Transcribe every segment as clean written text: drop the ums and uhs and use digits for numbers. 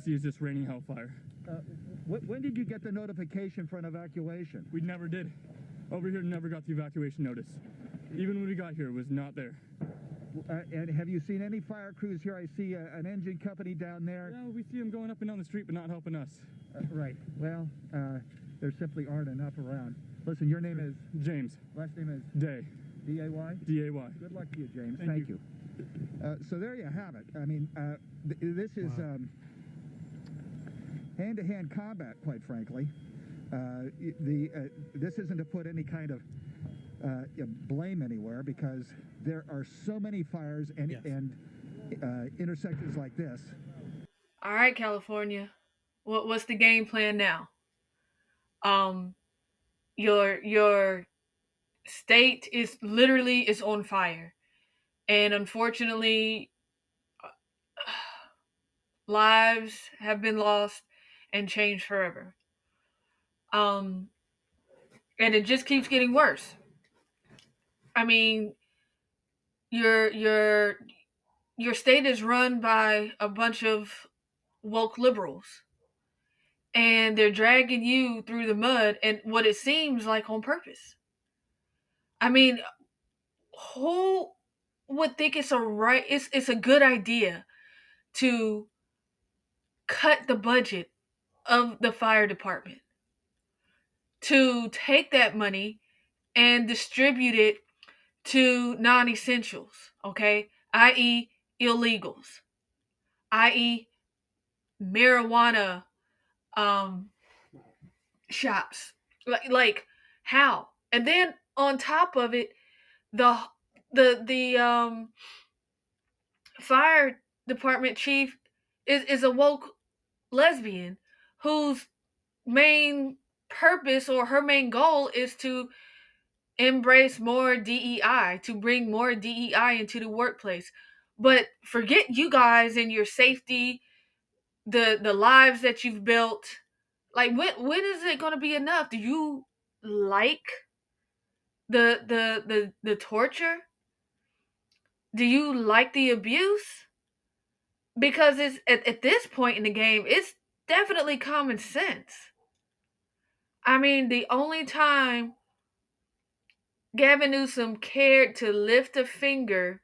see is just raining hellfire. When did you get the notification for an evacuation? We never did. Over here, never got the evacuation notice. Even when we got here, it was not there. And have you seen any fire crews here? I see an engine company down there. Yeah, we see them going up and down the street, but not helping us. Right. Well, there simply aren't enough around. Listen, your name is? James. Last name is? Day. D-A-Y? D-A-Y. Good luck to you, James. Thank you. So there you have it. I mean, this is hand-to-hand combat, quite frankly. This isn't to put any kind of blame anywhere, because there are so many fires and intersections like this. All right, California, what's the game plan now? Your state is literally on fire, and unfortunately, lives have been lost and changed forever. And it just keeps getting worse. I mean, your state is run by a bunch of woke liberals, and they're dragging you through the mud, and what it seems like on purpose. I mean, who would think it's a good idea to cut the budget of the fire department, to take that money and distribute it to non-essentials, okay? i.e. illegals, i.e. marijuana shops. Like how? And then on top of it, the fire department chief is a woke lesbian whose main purpose or her main goal is to embrace more DEI, to bring more DEI into the workplace. But forget you guys and your safety, the lives that you've built. Like, when is it going to be enough? Do you like the torture? Do you like the abuse? Because it's at this point in the game, it's definitely common sense. I mean, the only time Gavin Newsom cared to lift a finger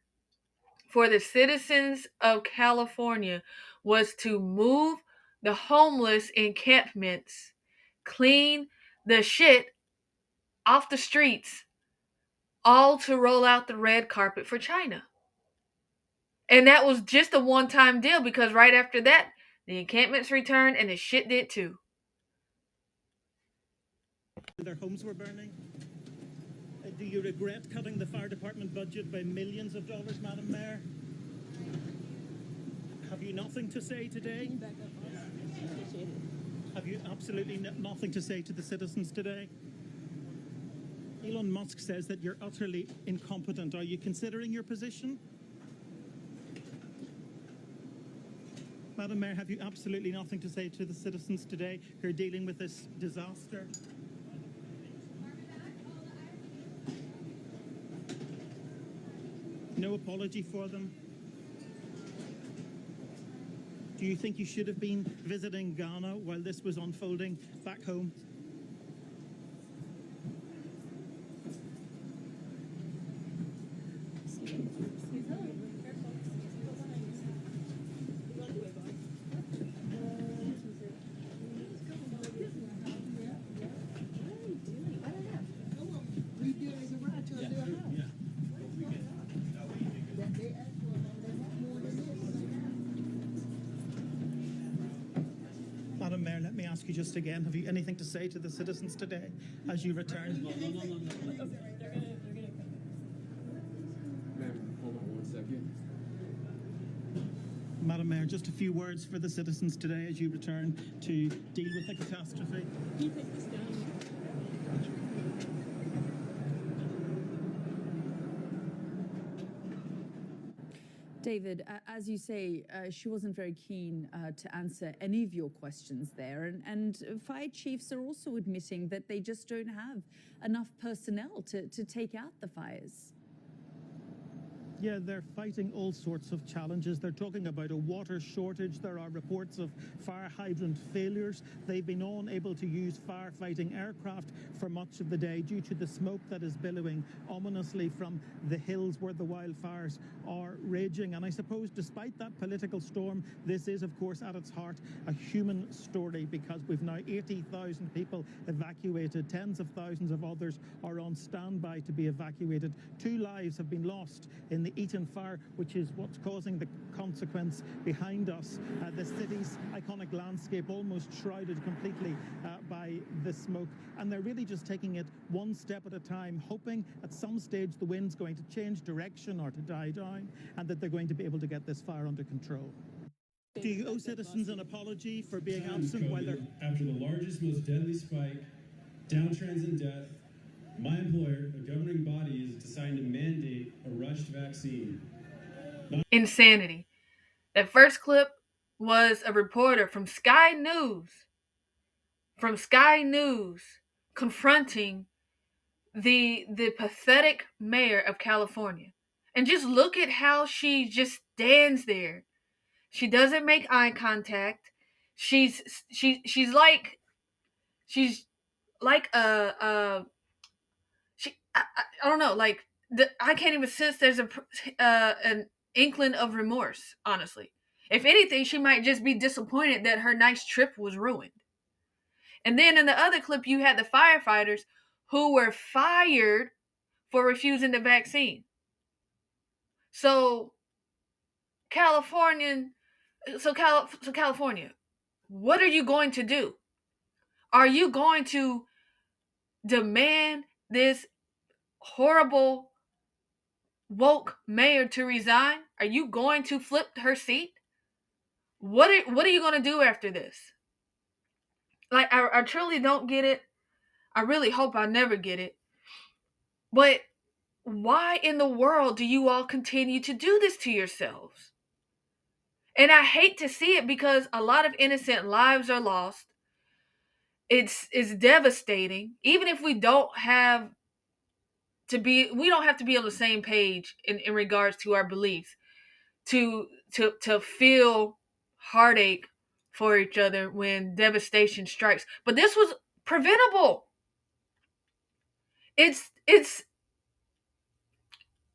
for the citizens of California was to move the homeless encampments, clean the shit off the streets, all to roll out the red carpet for China. And that was just a one-time deal, because right after that, the encampments returned and the shit did too. Their homes were burning. Do you regret cutting the fire department budget by millions of dollars, Madam Mayor? Have you nothing to say today? Have you absolutely nothing to say to the citizens today? Elon Musk says that you're utterly incompetent. Are you considering your position? Madam Mayor, have you absolutely nothing to say to the citizens today who are dealing with this disaster? No apology for them? Do you think you should have been visiting Ghana while this was unfolding back home? Madam Mayor, let me ask you just again, have you anything to say to the citizens today as you return? Ma'am, hold on 1 second. Madam Mayor, just a few words for the citizens today as you return to deal with the catastrophe. Can you take this down? David, as you say, she wasn't very keen to answer any of your questions there. And fire chiefs are also admitting that they just don't have enough personnel to take out the fires. Yeah, they're fighting all sorts of challenges. They're talking about a water shortage. There are reports of fire hydrant failures. They've been unable to use firefighting aircraft for much of the day due to the smoke that is billowing ominously from the hills where the wildfires are raging. And I suppose despite that political storm, this is, of course, at its heart, a human story, because we've now 80,000 people evacuated. Tens of thousands of others are on standby to be evacuated. 2 lives have been lost in the Eaton fire, which is what's causing the consequence behind us. The city's iconic landscape almost shrouded completely by the smoke. And they're really just taking it one step at a time, hoping at some stage the wind's going to change direction or to die down, and that they're going to be able to get this fire under control. Do you owe citizens an apology for being absent while they're... After the largest, most deadly spike, downtrends in death, my employer, a governing body, is deciding to mandate a rushed vaccine. Insanity. That first clip was a reporter from Sky News, confronting the pathetic mayor of California. And just look at how she just stands there. She doesn't make eye contact. She's like I don't know, like I can't even sense there's an inkling of remorse, honestly. If anything, she might just be disappointed that her nice trip was ruined. And then in the other clip, you had the firefighters who were fired for refusing the vaccine. So California, what are you going to do? Are you going to demand this horrible woke mayor to resign? Are you going to flip her seat? What are you going to do after this? Like, I truly don't get it. I really hope I never get it. But why in the world do you all continue to do this to yourselves? And I hate to see it, because a lot of innocent lives are lost. It's devastating. Even if we don't have to be on the same page in regards to our beliefs, to feel heartache for each other when devastation strikes. But this was preventable. It's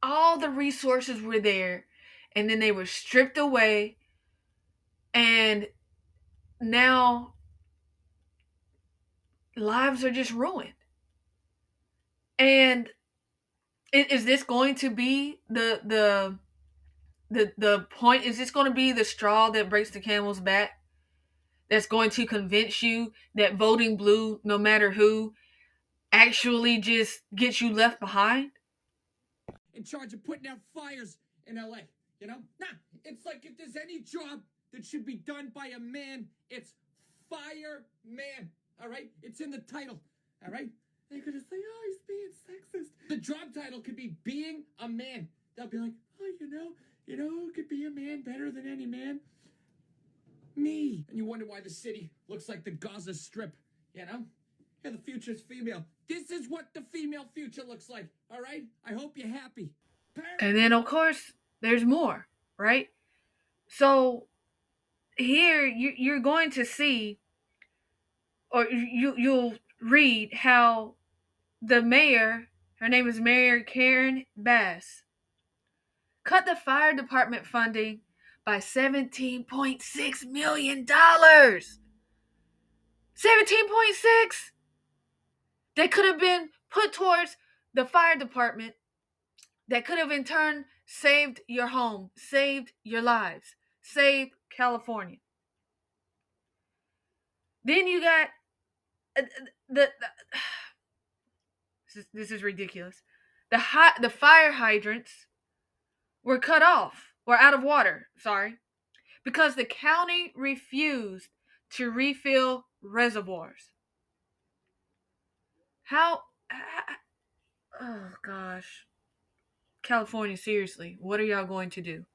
all the resources were there, and then they were stripped away, and now lives are just ruined. And is this going to be the point? Is this going to be the straw that breaks the camel's back? That's going to convince you that voting blue, no matter who, actually just gets you left behind? In charge of putting out fires in LA, you know? Nah, it's like if there's any job that should be done by a man, it's fireman, all right? It's in the title, all right? They're gonna say, oh, he's being sexist. The job title could be being a man. They'll be like, oh, you know who could be a man better than any man? Me. And you wonder why the city looks like the Gaza Strip, you know? Yeah, the future's female. This is what the female future looks like, all right? I hope you're happy. And then, of course, there's more, right? So here you're going to see, or you'll read how the mayor, her name is Mayor Karen Bass, cut the fire department funding by $17.6 million. 17.6 that could have been put towards the fire department, that could have in turn saved your home, saved your lives, saved California. Then you got this is ridiculous. The fire hydrants were cut off, or out of water, because the county refused to refill reservoirs. Oh gosh. California, seriously, what are y'all going to do?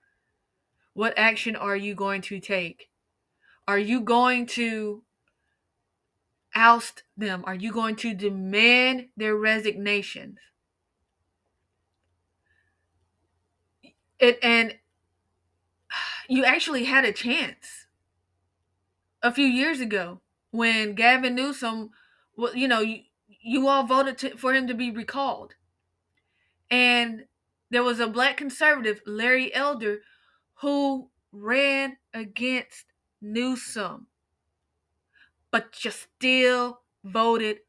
What action are you going to take? Are you going to oust them? Are you going to demand their resignations? And you actually had a chance a few years ago when Gavin Newsom, well, you all voted for him to be recalled. And there was a black conservative, Larry Elder, who ran against Newsom, but you still voted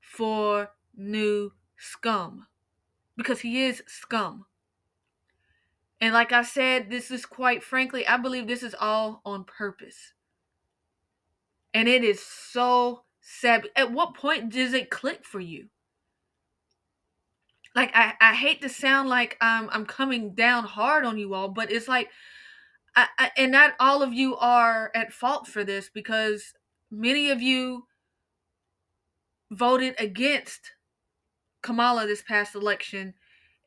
for New Scum because he is scum. And like I said, this is quite frankly, I believe this is all on purpose. And it is so sad. At what point does it click for you? Like I hate to sound like I'm coming down hard on you all, but it's like and not all of you are at fault for this because many of you voted against Kamala this past election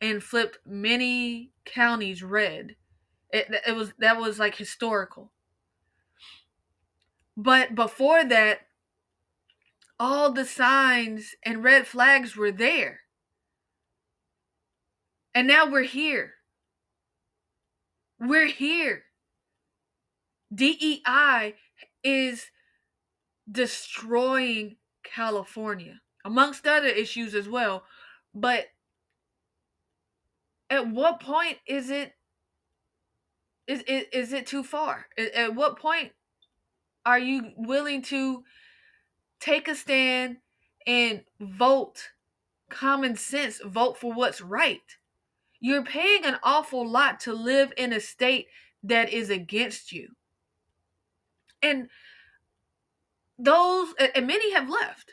and flipped many counties red. That was like historical. But before that, all the signs and red flags were there. And now we're here. We're here. DEI is destroying California, amongst other issues as well. But at what point is it too far? At what point are you willing to take a stand and vote common sense, vote for what's right? You're paying an awful lot to live in a state that is against you. And many have left.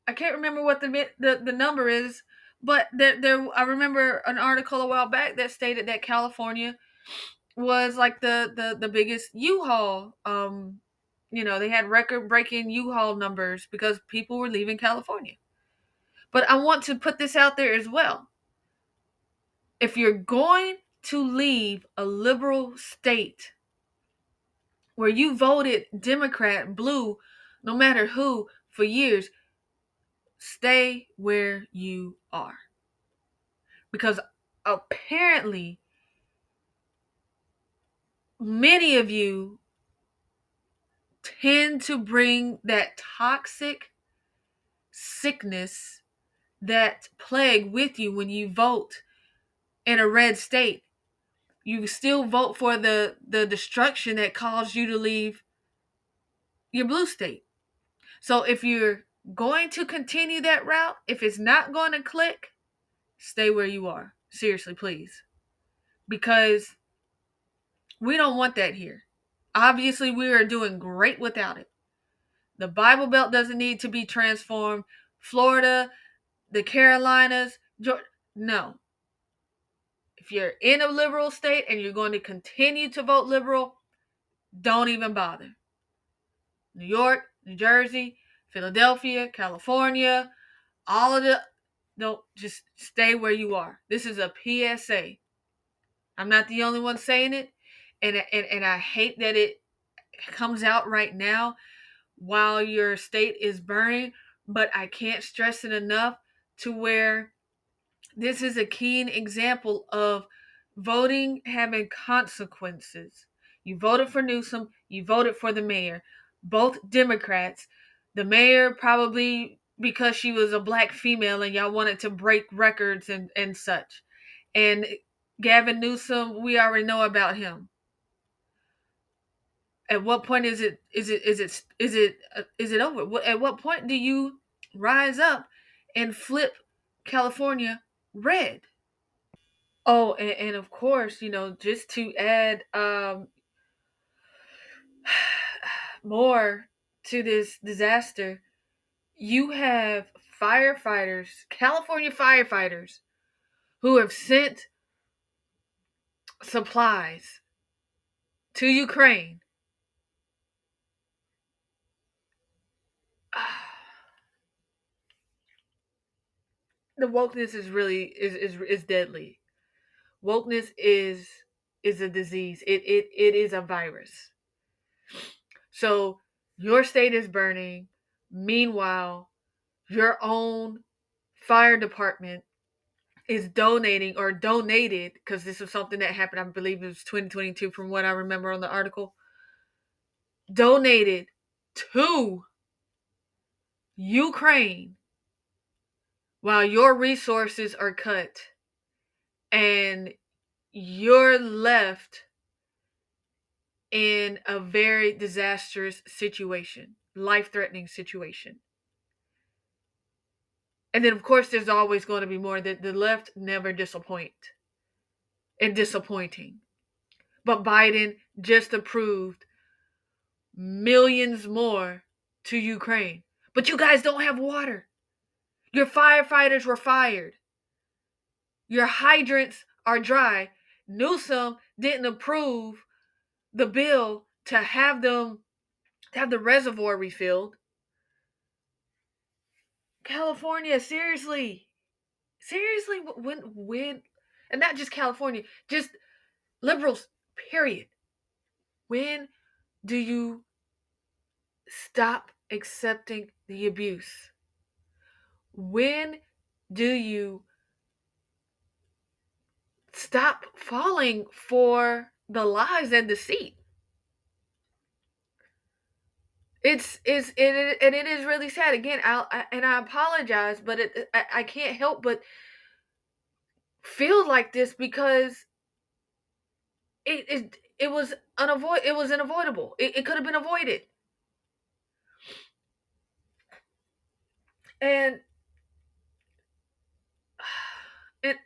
I can't remember what the number is, but there I remember an article a while back that stated that California was like the biggest U-Haul. They had record-breaking U-Haul numbers because people were leaving California. But I want to put this out there as well. If you're going to leave a liberal state where you voted Democrat, blue, no matter who, for years, stay where you are. Because apparently, many of you tend to bring that toxic sickness, that plague with you when you vote in a red state. You still vote for the destruction that caused you to leave your blue state. So if you're going to continue that route, if it's not going to click, stay where you are. Seriously, please. Because we don't want that here. Obviously, we are doing great without it. The Bible Belt doesn't need to be transformed. Florida, the Carolinas, Georgia, no. If you're in a liberal state and you're going to continue to vote liberal, don't even bother. New York, New Jersey, Philadelphia, California, don't just stay where you are. This is a PSA. I'm not the only one saying it, and I hate that it comes out right now while your state is burning, but I can't stress it enough to where this is a keen example of voting having consequences. You voted for Newsom, you voted for the mayor, both Democrats. The mayor probably because she was a black female and y'all wanted to break records and such. And Gavin Newsom, we already know about him. At what point is it over? At what point do you rise up and flip California red? Oh, and of course, just to add more to this disaster, you have firefighters, California firefighters, who have sent supplies to Ukraine. The wokeness is really is deadly. Wokeness is a disease. It is a virus. So your state is burning. Meanwhile, your own fire department is donating or donated, because this was something that happened, I believe it was 2022 from what I remember on the article, donated to Ukraine while your resources are cut and you're left in a very disastrous situation, life-threatening situation. And then, of course, there's always going to be more. The left never disappoint and disappointing. But Biden just approved millions more to Ukraine. But you guys don't have water. Your firefighters were fired. Your hydrants are dry. Newsom didn't approve the bill to have the reservoir refilled. California, seriously, when, and not just California, just liberals, period. When do you stop accepting the abuse? When do you stop falling for the lies and deceit? It is really sad. Again, I apologize, but I can't help but feel like this because it was unavoidable. It could have been avoided. And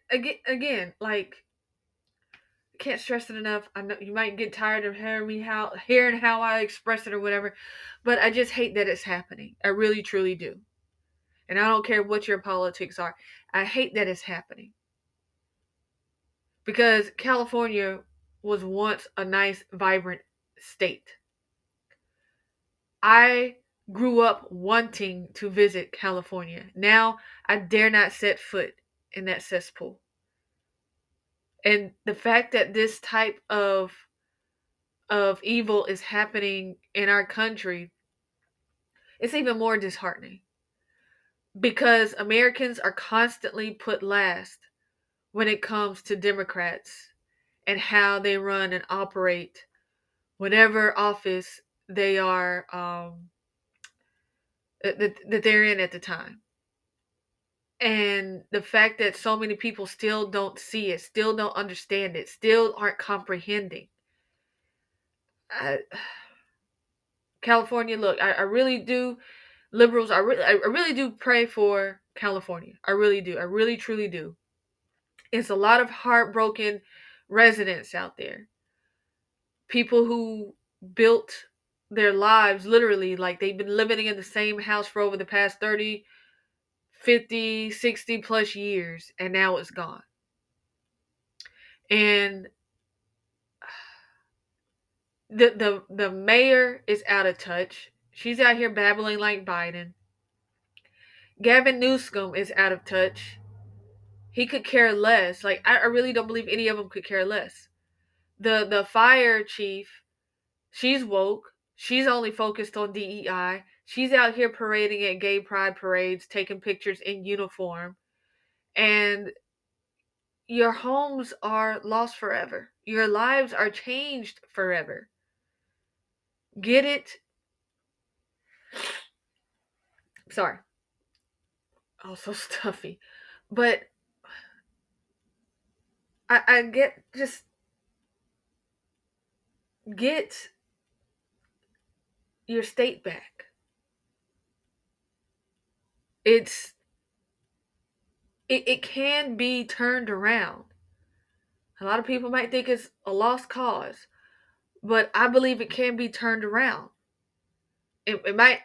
again, like, I can't stress it enough. I know you might get tired of hearing how I express it or whatever, but I just hate that it's happening. I really, truly do. And I don't care what your politics are. I hate that it's happening. Because California was once a nice, vibrant state. I grew up wanting to visit California. Now I dare not set foot in that cesspool. And the fact that this type of evil is happening in our country, it's even more disheartening. Because Americans are constantly put last when it comes to Democrats and how they run and operate whatever office they are that they're in at the time. And the fact that so many people still don't see it, still don't understand it, still aren't comprehending. California, look, I really do, liberals, I really do pray for California. I really do. I really, truly do. It's a lot of heartbroken residents out there. People who built their lives literally, like they've been living in the same house for over the past 30, 50, 60 plus years, and now it's gone. And the mayor is out of touch. She's out here babbling like Biden. Gavin Newsom is out of touch. He could care less. Like, I really don't believe any of them could care less. The fire chief, she's woke. She's only focused on DEI. She's out here parading at gay pride parades, taking pictures in uniform. And your homes are lost forever. Your lives are changed forever. Get it? Sorry. Oh, so stuffy. But I get, just get your state back. It can be turned around. A lot of people might think it's a lost cause, but I believe it can be turned around. It might,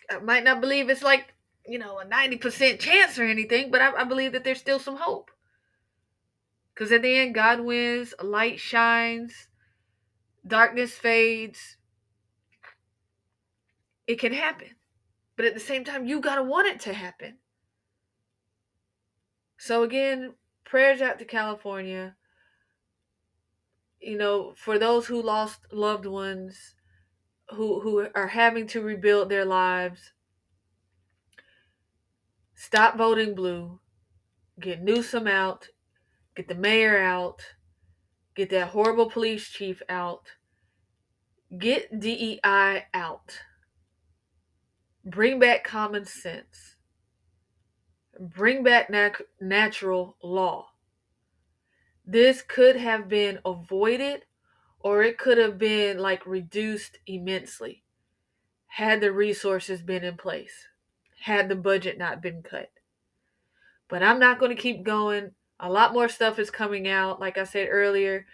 I might not believe it's like, a 90% chance or anything, but I believe that there's still some hope. Because at the end, God wins, light shines, darkness fades. It can happen. But at the same time, you gotta want it to happen. So again, prayers out to California. For those who lost loved ones, who are having to rebuild their lives. Stop voting blue. get Newsom out, get the mayor out, get that horrible police chief out, get DEI out, bring back common sense, bring back natural law. This could have been avoided, or it could have been like reduced immensely had the resources been in place, had the budget not been cut. But I'm not going to keep going. A lot more stuff is coming out. Like I said earlier,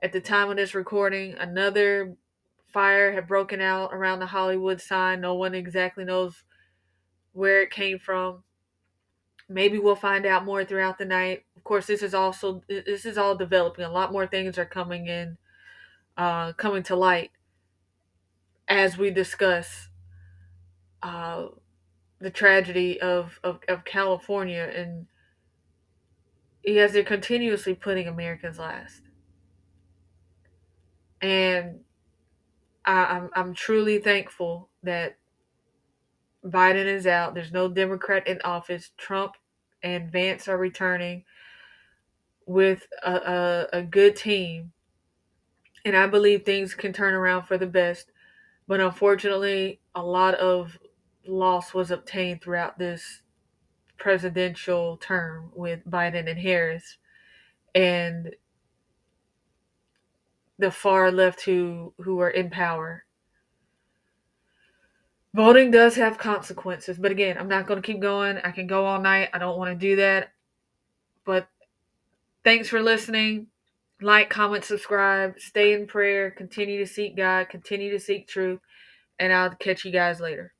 at the time of this recording, another fire had broken out around the Hollywood sign. No one exactly knows where it came from. Maybe we'll find out more throughout the night. Of course, this is all developing. A lot more things are coming to light as we discuss the tragedy of California, and as they're continuously putting Americans last. And I'm truly thankful that Biden is out. There's no Democrat in office. Trump and Vance are returning with a good team. And I believe things can turn around for the best. But unfortunately, a lot of loss was obtained throughout this presidential term with Biden and Harris, and the far left who are in power. Voting does have consequences, but again, I'm not going to keep going. I can go all night. I don't want to do that. But thanks for listening. Like, comment, subscribe, stay in prayer, continue to seek God, continue to seek truth, and I'll catch you guys later.